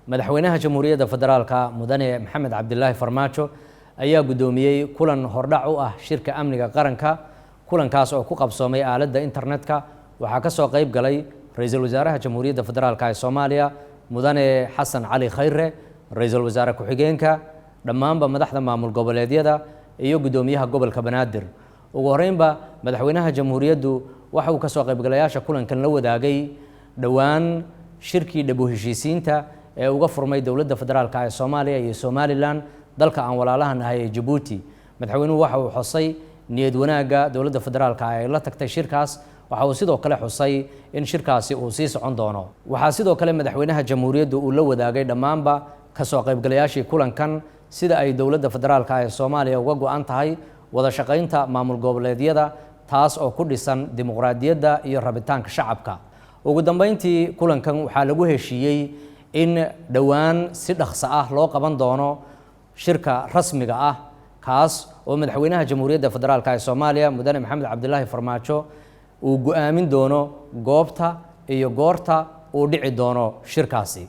madaxweynaha Jamhuuriyadda Federaalka Mudane Maxamed Cabdilaahi Farmaajo ayaa gudoomiyay kulan hordhac u ah shirka amniga qaranka. Kulankaas oo ku qabsoomay aaladda internetka waxaa ka soo qayb galay Ra'iisul Wasaaraha Jamhuuriyadda Federaalka ee Soomaaliya Mudane Xasan Cali Khayre, Ra'iisul Wasaare ku-xigeenka, dhammaanba madaxda maamul goboleedyada iyo gudoomiyaha gobolka Banaadir. Ugu horeynba madaxweynaha Jamhuuriyaddu waxa uu ka soo qaybgalayaasha kulankan la wadaagay dhawaan shirkii dib u heshiisiinta ee uga furmay dowladda federaalka ee Soomaaliya iyo Somaliland dalka aan walaalahan ahay ee Djibouti. Madaxweynuhu waxa uu xusay niyad wanaaga dowladda federaalka ay la tagtay shirkaas. Waxa uu sidoo kale xusay in shirkaasi uu sii socon doono. Waxa sidoo kale madaxweynaha Jamhuuriyaddu uu la wadaagay dhammaanba ka soo qaybgalayaashii kulankan sida ay dowladda federaalka ee Soomaaliya uga go'an tahay wada shaqaynta maamul goboleedyada taas oo ku dhisan dimuqraadiyadda iyo rabitaanka shacabka. Ugu dambeyntii kulankan waxaa lagu heshiiyay in dhawaan si dhaqso ah loo qaban doono shirka rasmiga ah kaas oo madaxweynaha Jamhuuriyadda Federaalka ee Soomaaliya Mudane Maxamed Cabdilaahi Farmaajo uu go'aamin doono goobta iyo goorta uu dhici doono shirkaasi.